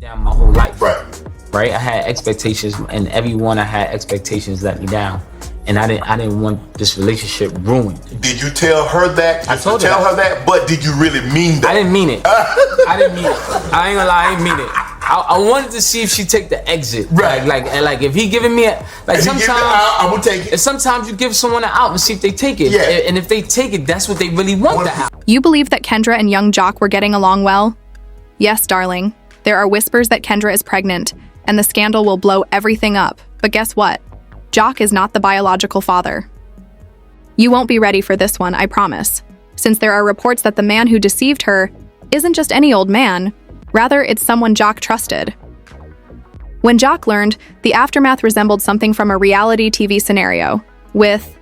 down my whole life. Right. I had expectations, and everyone I had expectations let me down, and I didn't want this relationship ruined. Did you tell her that? I told her that, but did you really mean that? I didn't mean it. I didn't mean it. I ain't gonna lie, I didn't mean it. I wanted to see if she take the exit. Right. Like if he giving me sometimes I will take it. If sometimes you give someone an out and see if they take it. Yeah. And if they take it, that's what they really want the out. You believe that Kendra and young Jock were getting along well? Yes, darling. There are whispers that Kendra is pregnant, and the scandal will blow everything up. But guess what? Jock is not the biological father. You won't be ready for this one, I promise, since there are reports that the man who deceived her isn't just any old man, rather it's someone Jock trusted. When Jock learned, the aftermath resembled something from a reality TV scenario, with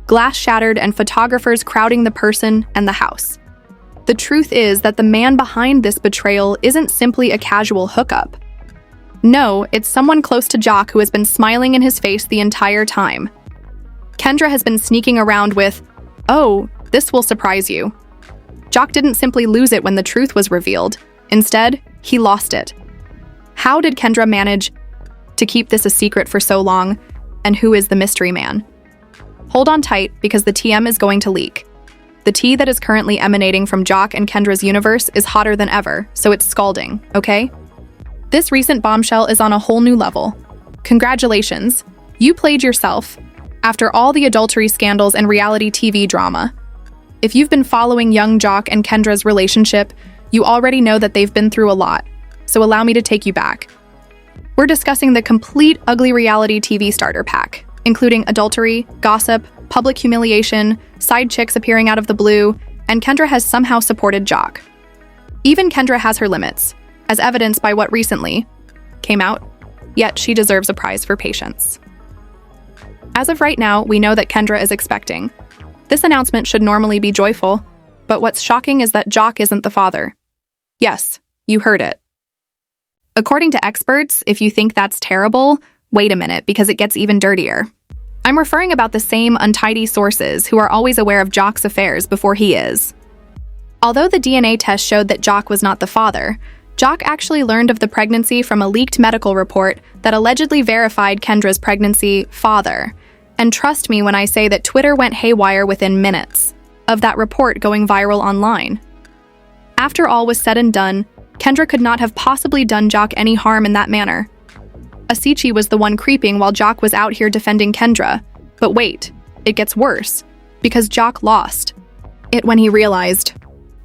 glass shattered and photographers crowding the person and the house. The truth is that the man behind this betrayal isn't simply a casual hookup. No, it's someone close to Jock who has been smiling in his face the entire time. Kendra has been sneaking around with, "Oh, this will surprise you." Jock didn't simply lose it when the truth was revealed. Instead, he lost it. How did Kendra manage to keep this a secret for so long? And who is the mystery man? Hold on tight, because the TM is going to leak. The tea that is currently emanating from Jock and Kendra's universe is hotter than ever, so it's scalding, okay? This recent bombshell is on a whole new level. Congratulations, you played yourself. After all the adultery scandals and reality TV drama. If you've been following young Jock and Kendra's relationship, you already know that they've been through a lot, so allow me to take you back. We're discussing the complete ugly reality TV starter pack, including adultery, gossip, public humiliation, side chicks appearing out of the blue, and Kendra has somehow supported Jock. Even Kendra has her limits, as evidenced by what recently came out, yet she deserves a prize for patience. As of right now, we know that Kendra is expecting. This announcement should normally be joyful, but what's shocking is that Jock isn't the father. Yes, you heard it. According to experts, if you think that's terrible, wait a minute, because it gets even dirtier. I'm referring about the same untidy sources who are always aware of Jock's affairs before he is. Although the DNA test showed that Jock was not the father, Jock actually learned of the pregnancy from a leaked medical report that allegedly verified Kendra's pregnancy father. And trust me when I say that Twitter went haywire within minutes of that report going viral online. After all was said and done, Kendra could not have possibly done Jock any harm in that manner. Asichi was the one creeping while Jock was out here defending Kendra. But wait, it gets worse, because Jock lost it when he realized.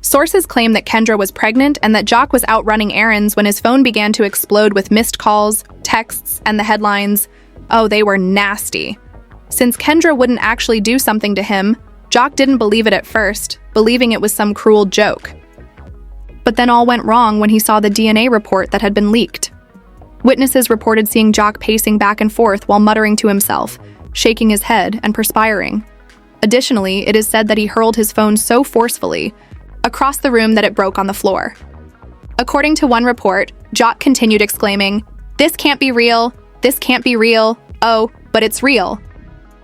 Sources claim that Kendra was pregnant and that Jock was out running errands when his phone began to explode with missed calls, texts, and the headlines. Oh, they were nasty. Since Kendra wouldn't actually do something to him, Jock didn't believe it at first, believing it was some cruel joke. But then all went wrong when he saw the DNA report that had been leaked. Witnesses reported seeing Jock pacing back and forth while muttering to himself, shaking his head and perspiring. Additionally, it is said that he hurled his phone so forcefully across the room that it broke on the floor. According to one report, Jock continued exclaiming, "This can't be real, this can't be real, oh, but it's real."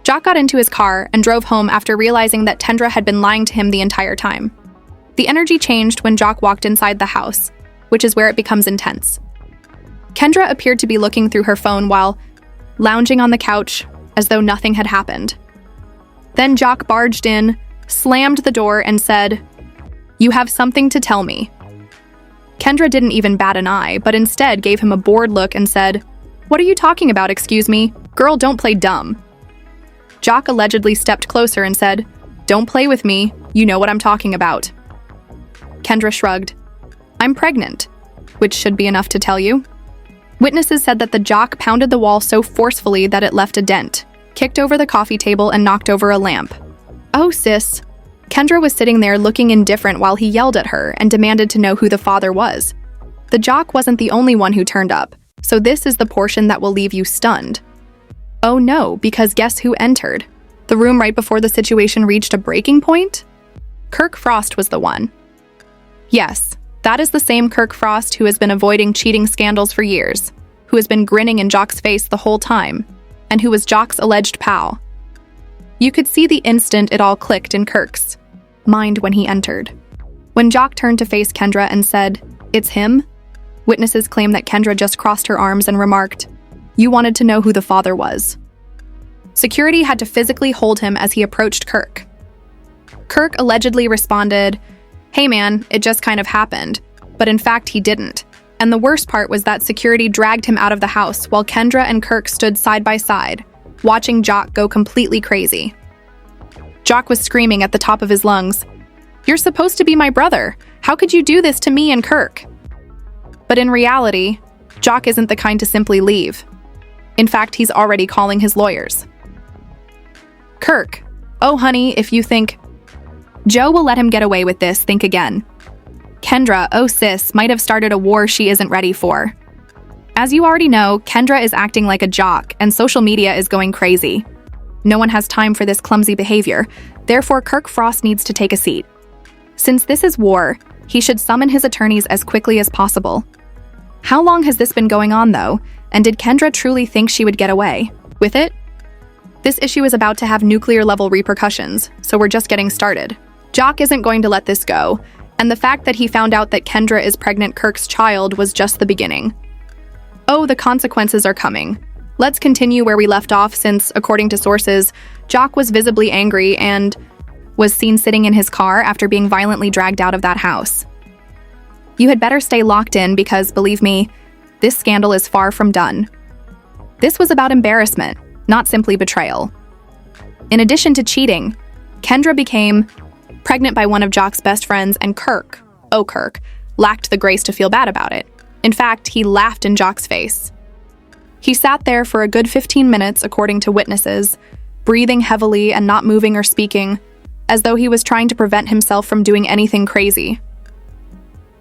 Jock got into his car and drove home after realizing that Kendra had been lying to him the entire time. The energy changed when Jock walked inside the house, which is where it becomes intense. Kendra appeared to be looking through her phone while lounging on the couch as though nothing had happened. Then Jock barged in, slammed the door, and said, "You have something to tell me." Kendra didn't even bat an eye, but instead gave him a bored look and said, "What are you talking about, excuse me? Girl, don't play dumb." Jock allegedly stepped closer and said, "Don't play with me, you know what I'm talking about." Kendra shrugged. "I'm pregnant," which should be enough to tell you. Witnesses said that the Jock pounded the wall so forcefully that it left a dent, kicked over the coffee table, and knocked over a lamp. Oh, sis. Kendra was sitting there looking indifferent while he yelled at her and demanded to know who the father was. The Jock wasn't the only one who turned up, so this is the portion that will leave you stunned. Oh no, because guess who entered? The room right before the situation reached a breaking point? Kirk Frost was the one. Yes, that is the same Kirk Frost who has been avoiding cheating scandals for years, who has been grinning in Jock's face the whole time, and who was Jock's alleged pal. You could see the instant it all clicked in Kirk's mind when he entered. When Jock turned to face Kendra and said, "It's him," Witnesses claim that Kendra just crossed her arms and remarked, "You wanted to know who the father was." Security had to physically hold him as he approached Kirk. Kirk allegedly responded, "Hey man, it just kind of happened." But in fact, he didn't. And the worst part was that security dragged him out of the house while Kendra and Kirk stood side by side, watching Jock go completely crazy. Jock was screaming at the top of his lungs, "You're supposed to be my brother. How could you do this to me and Kirk?" But in reality, Jock isn't the kind to simply leave. In fact, he's already calling his lawyers. Kirk, "Oh honey, if you think Joe will let him get away with this, think again." Kendra, "Oh sis, might have started a war she isn't ready for." As you already know, Kendra is acting like a jock and social media is going crazy. No one has time for this clumsy behavior, therefore Kirk Frost needs to take a seat. Since this is war, he should summon his attorneys as quickly as possible. How long has this been going on though, and did Kendra truly think she would get away with it? This issue is about to have nuclear-level repercussions, so we're just getting started. Jock isn't going to let this go, and the fact that he found out that Kendra is pregnant Kirk's child was just the beginning. Oh, the consequences are coming. Let's continue where we left off since, according to sources, Jock was visibly angry and was seen sitting in his car after being violently dragged out of that house. You had better stay locked in because, believe me, this scandal is far from done. This was about embarrassment, not simply betrayal. In addition to cheating, Kendra became pregnant by one of Jock's best friends, and Kirk, oh Kirk, lacked the grace to feel bad about it. In fact, he laughed in Jock's face. He sat there for a good 15 minutes, according to witnesses, breathing heavily and not moving or speaking, as though he was trying to prevent himself from doing anything crazy.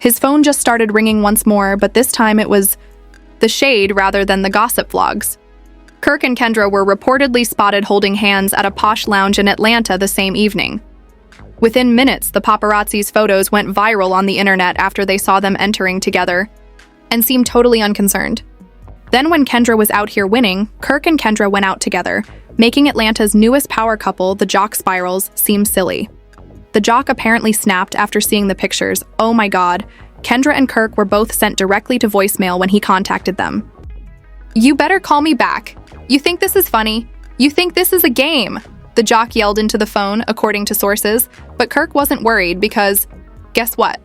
His phone just started ringing once more, but this time it was the shade rather than the gossip vlogs. Kirk and Kendra were reportedly spotted holding hands at a posh lounge in Atlanta the same evening. Within minutes, the paparazzi's photos went viral on the internet after they saw them entering together, and seemed totally unconcerned. Then when Kendra was out here winning, Kirk and Kendra went out together, making Atlanta's newest power couple, the Jock Spirals, seem silly. The Jock apparently snapped after seeing the pictures. Oh my god, Kendra and Kirk were both sent directly to voicemail when he contacted them. "You better call me back. You think this is funny? You think this is a game?" The Jock yelled into the phone, according to sources, but Kirk wasn't worried because, guess what?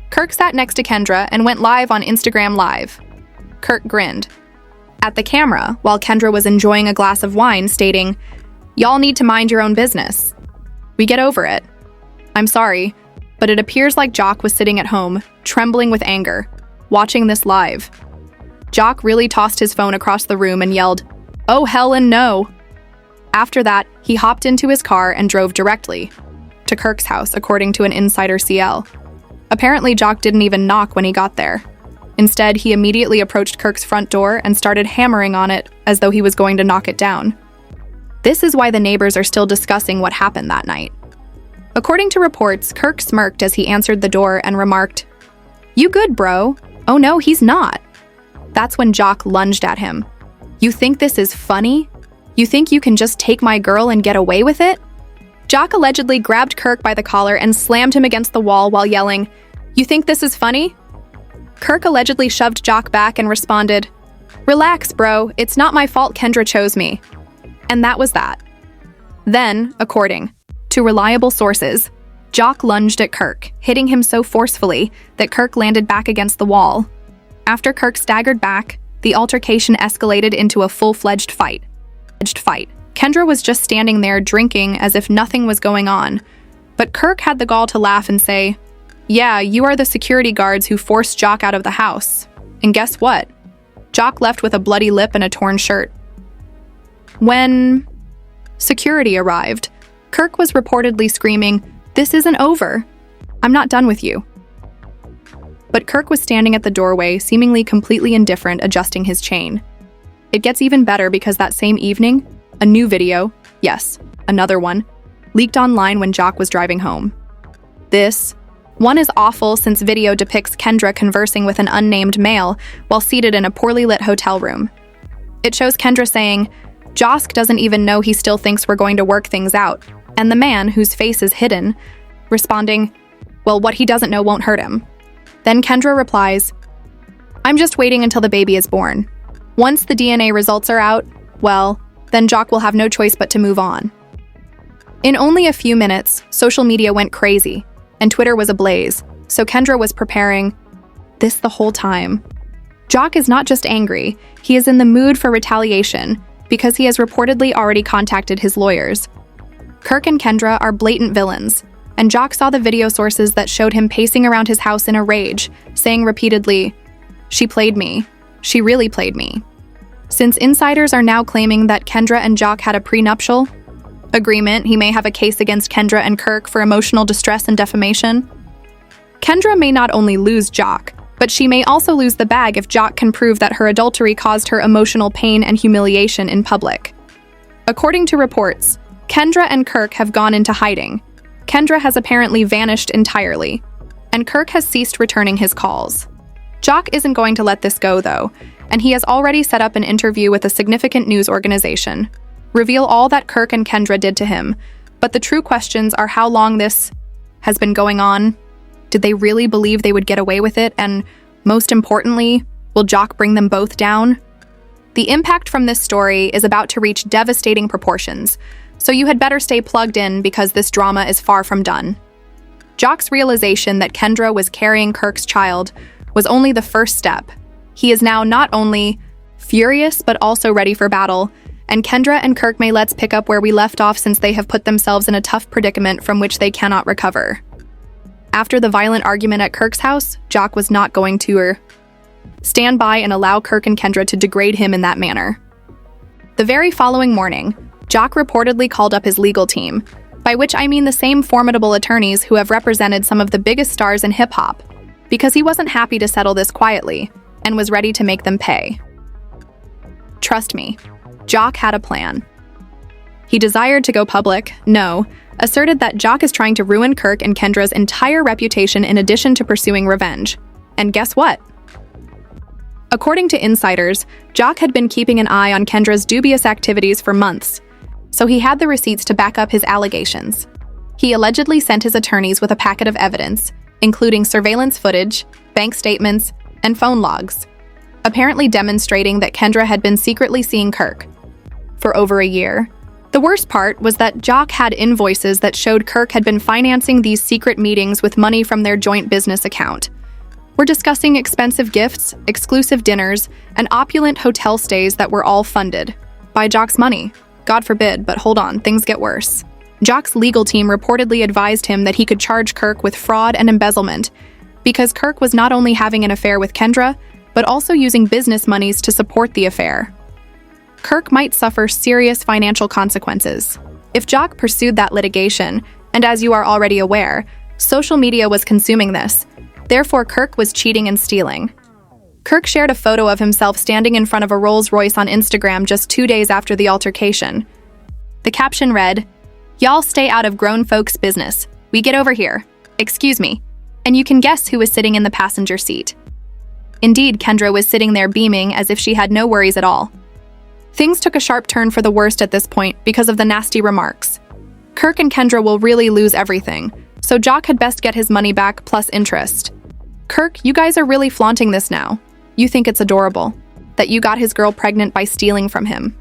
Kirk sat next to Kendra and went live on Instagram Live. Kirk grinned at the camera while Kendra was enjoying a glass of wine, stating, "Y'all need to mind your own business. We get over it. I'm sorry, but it appears like Jock was sitting at home, trembling with anger, watching this live." Jock really tossed his phone across the room and yelled, "Oh hell and no!" After that, he hopped into his car and drove directly to Kirk's house, according to an insider CL. Apparently, Jock didn't even knock when he got there. Instead, he immediately approached Kirk's front door and started hammering on it as though he was going to knock it down. This is why the neighbors are still discussing what happened that night. According to reports, Kirk smirked as he answered the door and remarked, "You good, bro?" "Oh no, he's not." That's when Jock lunged at him. "You think this is funny? You think you can just take my girl and get away with it?" Jock allegedly grabbed Kirk by the collar and slammed him against the wall while yelling, "You think this is funny?" Kirk allegedly shoved Jock back and responded, "Relax, bro. It's not my fault Kendra chose me." And that was that. Then, according to reliable sources, Jock lunged at Kirk, hitting him so forcefully that Kirk landed back against the wall. After Kirk staggered back, the altercation escalated into a full-fledged fight. Kendra was just standing there drinking as if nothing was going on, but Kirk had the gall to laugh and say, "Yeah, you are the security guards who forced Jock out of the house. And guess what? Jock left with a bloody lip and a torn shirt." When security arrived, Kirk was reportedly screaming, "This isn't over. I'm not done with you." But Kirk was standing at the doorway, seemingly completely indifferent, adjusting his chain. It gets even better because that same evening, a new video, yes, another one, leaked online when Jock was driving home. This one is awful since video depicts Kendra conversing with an unnamed male while seated in a poorly lit hotel room. It shows Kendra saying, "Jock doesn't even know he still thinks we're going to work things out," and the man, whose face is hidden, responding, "Well, what he doesn't know won't hurt him." Then Kendra replies, I'm just waiting until the baby is born. Once the DNA results are out, well, then Jock will have no choice but to move on. In only a few minutes, social media went crazy, and Twitter was ablaze, so Kendra was preparing this the whole time. Jock is not just angry, he is in the mood for retaliation because he has reportedly already contacted his lawyers. Kirk and Kendra are blatant villains, and Jock saw the video sources that showed him pacing around his house in a rage, saying repeatedly, "She played me. She really played me." Since insiders are now claiming that Kendra and Jock had a prenuptial agreement, he may have a case against Kendra and Kirk for emotional distress and defamation. Kendra may not only lose Jock, but she may also lose the bag if Jock can prove that her adultery caused her emotional pain and humiliation in public. According to reports, Kendra and Kirk have gone into hiding. Kendra has apparently vanished entirely, and Kirk has ceased returning his calls. Jock isn't going to let this go, though, and he has already set up an interview with a significant news organization. Reveal all that Kirk and Kendra did to him, but the true questions are how long this has been going on. Did they really believe they would get away with it? And most importantly, will Jock bring them both down? The impact from this story is about to reach devastating proportions, so you had better stay plugged in because this drama is far from done. Jock's realization that Kendra was carrying Kirk's child was only the first step. He is now not only furious but also ready for battle, and Kendra and Kirk may let's pick up where we left off since they have put themselves in a tough predicament from which they cannot recover. After the violent argument at Kirk's house, Jock was not going to stand by and allow Kirk and Kendra to degrade him in that manner. The very following morning, Jock reportedly called up his legal team, by which I mean the same formidable attorneys who have represented some of the biggest stars in hip-hop, because he wasn't happy to settle this quietly and was ready to make them pay. Trust me, Jock had a plan. He desired to go public, asserted that Jock is trying to ruin Kirk and Kendra's entire reputation in addition to pursuing revenge. And guess what? According to insiders, Jock had been keeping an eye on Kendra's dubious activities for months, so he had the receipts to back up his allegations. He allegedly sent his attorneys with a packet of evidence, including surveillance footage, bank statements, and phone logs, apparently demonstrating that Kendra had been secretly seeing Kirk for over a year. The worst part was that Jock had invoices that showed Kirk had been financing these secret meetings with money from their joint business account. We're discussing expensive gifts, exclusive dinners, and opulent hotel stays that were all funded by Jock's money. God forbid, but hold on, things get worse. Jock's legal team reportedly advised him that he could charge Kirk with fraud and embezzlement because Kirk was not only having an affair with Kendra, but also using business monies to support the affair. Kirk might suffer serious financial consequences if Jock pursued that litigation, and as you are already aware, social media was consuming this. Therefore, Kirk was cheating and stealing. Kirk shared a photo of himself standing in front of a Rolls-Royce on Instagram just 2 days after the altercation. The caption read, "Y'all stay out of grown folks' business. We get over here. Excuse me." And you can guess who was sitting in the passenger seat. Indeed, Kendra was sitting there beaming as if she had no worries at all. Things took a sharp turn for the worst at this point because of the nasty remarks. Kirk and Kendra will really lose everything, so Jock had best get his money back plus interest. Kirk, you guys are really flaunting this now. You think it's adorable that you got his girl pregnant by stealing from him.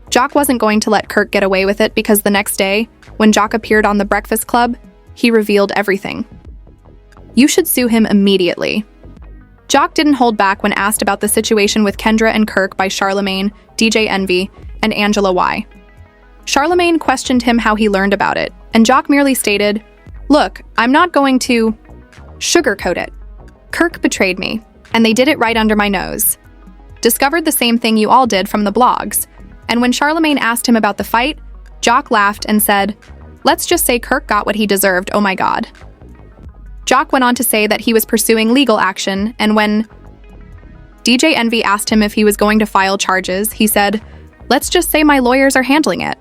Jock wasn't going to let Kirk get away with it because the next day, when Jock appeared on The Breakfast Club, he revealed everything. You should sue him immediately. Jock didn't hold back when asked about the situation with Kendra and Kirk by Charlemagne, DJ Envy, and Angela Y. Charlemagne questioned him how he learned about it, and Jock merely stated, "Look, I'm not going to sugarcoat it. Kirk betrayed me, and they did it right under my nose. Discovered the same thing you all did from the blogs." And when Charlemagne asked him about the fight, Jock laughed and said, "Let's just say Kirk got what he deserved, oh my god." Jock went on to say that he was pursuing legal action, and when DJ Envy asked him if he was going to file charges, he said, "Let's just say my lawyers are handling it."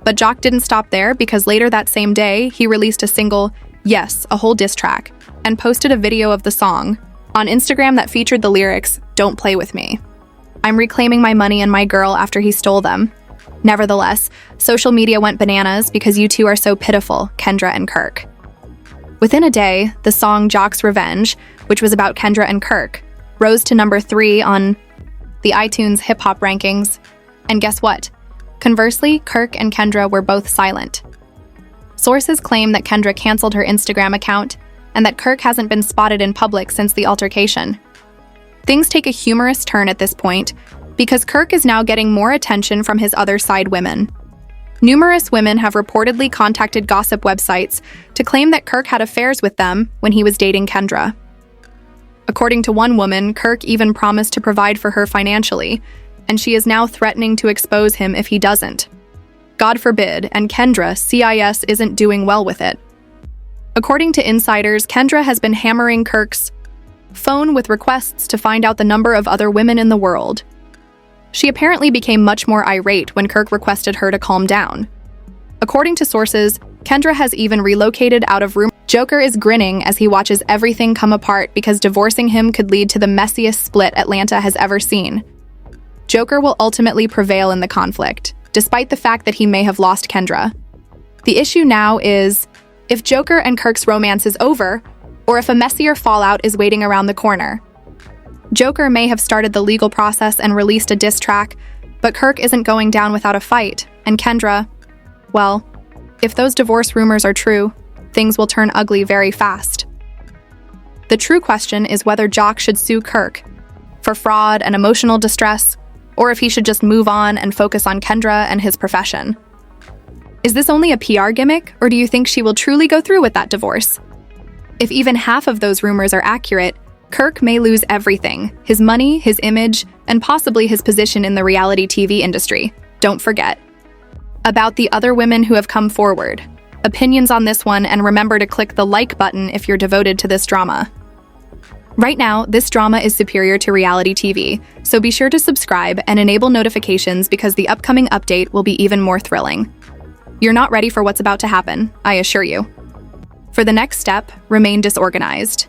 But Jock didn't stop there because later that same day, he released a single, yes, a whole diss track, and posted a video of the song on Instagram that featured the lyrics, "Don't play with me. I'm reclaiming my money and my girl after he stole them." Nevertheless, social media went bananas because you two are so pitiful, Kendra and Kirk. Within a day, the song Jock's Revenge, which was about Kendra and Kirk, rose to number 3 on the iTunes hip-hop rankings. And guess what? Conversely, Kirk and Kendra were both silent. Sources claim that Kendra canceled her Instagram account and that Kirk hasn't been spotted in public since the altercation. Things take a humorous turn at this point because Kirk is now getting more attention from his other side women. Numerous women have reportedly contacted gossip websites to claim that Kirk had affairs with them when he was dating Kendra. According to one woman, Kirk even promised to provide for her financially, and she is now threatening to expose him if he doesn't. God forbid, and Kendra, CIS, isn't doing well with it. According to insiders, Kendra has been hammering Kirk's phone with requests to find out the number of other women in the world. She apparently became much more irate when Kirk requested her to calm down. According to sources, Kendra has even relocated out of room. Joker is grinning as he watches everything come apart because divorcing him could lead to the messiest split Atlanta has ever seen. Joker will ultimately prevail in the conflict, despite the fact that he may have lost Kendra. The issue now is if Joker and Kirk's romance is over, or if a messier fallout is waiting around the corner. Joker may have started the legal process and released a diss track, but Kirk isn't going down without a fight, and Kendra, well, if those divorce rumors are true, things will turn ugly very fast. The true question is whether Jock should sue Kirk for fraud and emotional distress, or if he should just move on and focus on Kendra and his profession. Is this only a PR gimmick, or do you think she will truly go through with that divorce? If even half of those rumors are accurate, Kirk may lose everything: his money, his image, and possibly his position in the reality TV industry. Don't forget. About the other women who have come forward. Opinions on this one, and remember to click the like button if you're devoted to this drama. Right now, this drama is superior to reality TV, so be sure to subscribe and enable notifications because the upcoming update will be even more thrilling. You're not ready for what's about to happen, I assure you. For the next step, remain disorganized.